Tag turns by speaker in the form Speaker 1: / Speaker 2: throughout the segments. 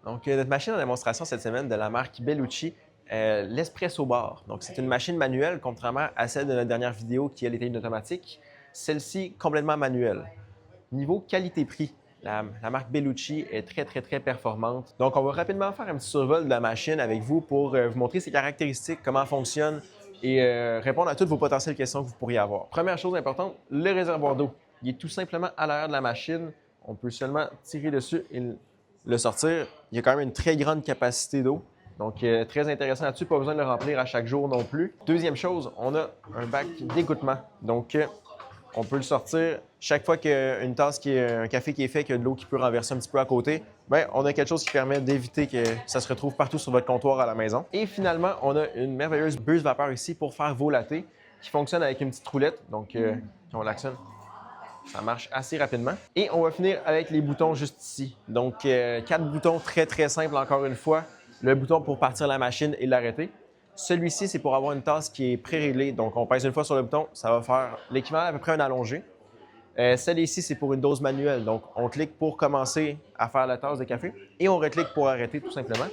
Speaker 1: Donc, notre machine en démonstration cette semaine de la marque Bellucci, l'Espresso Bar. Donc, c'est une machine manuelle, contrairement à celle de notre dernière vidéo qui, elle, était une automatique. Celle-ci, complètement manuelle. Niveau qualité-prix, la marque Bellucci est très performante. Donc, on va rapidement faire un petit survol de la machine avec vous pour vous montrer ses caractéristiques, comment elle fonctionne et répondre à toutes vos potentielles questions que vous pourriez avoir. Première chose importante, le réservoir d'eau. Il est tout simplement à l'arrière de la machine. On peut seulement tirer dessus et le sortir. Il y a quand même une très grande capacité d'eau. Donc, très intéressant là-dessus. Pas besoin de le remplir à chaque jour non plus. Deuxième chose, on a un bac d'égouttement. Donc, on peut le sortir chaque fois qu'il y a une tasse un café qui est fait, qu'il y a de l'eau qui peut renverser un petit peu à côté. Bien, on a quelque chose qui permet d'éviter que ça se retrouve partout sur votre comptoir à la maison. Et finalement, on a une merveilleuse buse vapeur ici pour faire vos lattés qui fonctionne avec une petite roulette. Donc, quand on l'actionne, ça marche assez rapidement. Et on va finir avec les boutons juste ici. Donc, 4 boutons très simples encore une fois. Le bouton pour partir la machine et l'arrêter. Celui-ci, c'est pour avoir une tasse qui est pré-réglée. Donc, on pèse une fois sur le bouton, ça va faire l'équivalent à peu près un allongé. Celle ici, c'est pour une dose manuelle. Donc, on clique pour commencer à faire la tasse de café et on reclique pour arrêter tout simplement.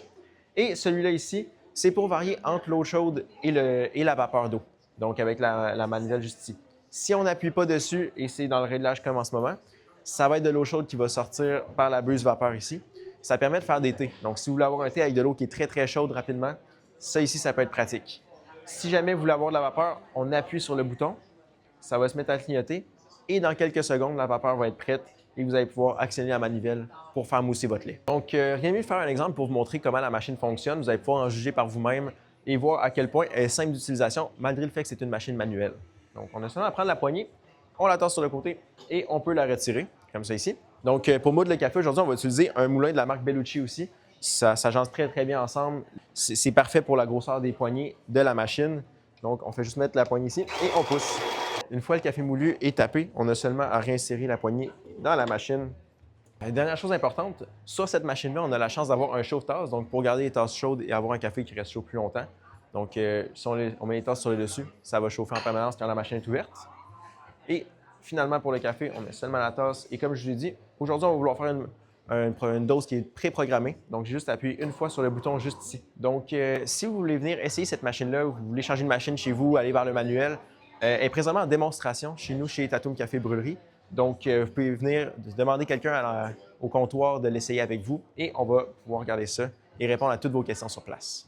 Speaker 1: Et celui-là ici, c'est pour varier entre l'eau chaude et la vapeur d'eau. Donc, avec la manivelle juste ici. Si on n'appuie pas dessus, et c'est dans le réglage comme en ce moment, ça va être de l'eau chaude qui va sortir par la buse vapeur ici. Ça permet de faire des thés. Donc, si vous voulez avoir un thé avec de l'eau qui est très chaude rapidement, ça ici, ça peut être pratique. Si jamais vous voulez avoir de la vapeur, on appuie sur le bouton, ça va se mettre à clignoter et dans quelques secondes, la vapeur va être prête et vous allez pouvoir actionner la manivelle pour faire mousser votre lait. Donc, rien de mieux de faire un exemple pour vous montrer comment la machine fonctionne. Vous allez pouvoir en juger par vous-même et voir à quel point elle est simple d'utilisation malgré le fait que c'est une machine manuelle. Donc, on a seulement à prendre la poignée, on la tasse sur le côté et on peut la retirer, comme ça ici. Donc, pour moudre le café, aujourd'hui, on va utiliser un moulin de la marque Bellucci aussi. Ça s'agence très bien ensemble. C'est parfait pour la grosseur des poignées de la machine. Donc, on fait juste mettre la poignée ici et on pousse. Une fois le café moulu est tapé, on a seulement à réinsérer la poignée dans la machine. Dernière chose importante, sur cette machine-là, on a la chance d'avoir un chauffe-tasse, donc pour garder les tasses chaudes et avoir un café qui reste chaud plus longtemps. Donc, si on met les tasses sur le dessus, ça va chauffer en permanence quand la machine est ouverte. Et finalement, pour le café, on met seulement la tasse. Et comme je l'ai dit, aujourd'hui, on va vouloir faire une dose qui est préprogrammée. Donc, j'ai juste appuyé une fois sur le bouton juste ici. Donc, si vous voulez venir essayer cette machine-là, ou vous voulez changer de machine chez vous, aller vers le manuel, elle est présentement en démonstration chez nous, chez Tatum Café Brûlerie. Donc, vous pouvez venir demander quelqu'un au comptoir de l'essayer avec vous et on va pouvoir regarder ça et répondre à toutes vos questions sur place.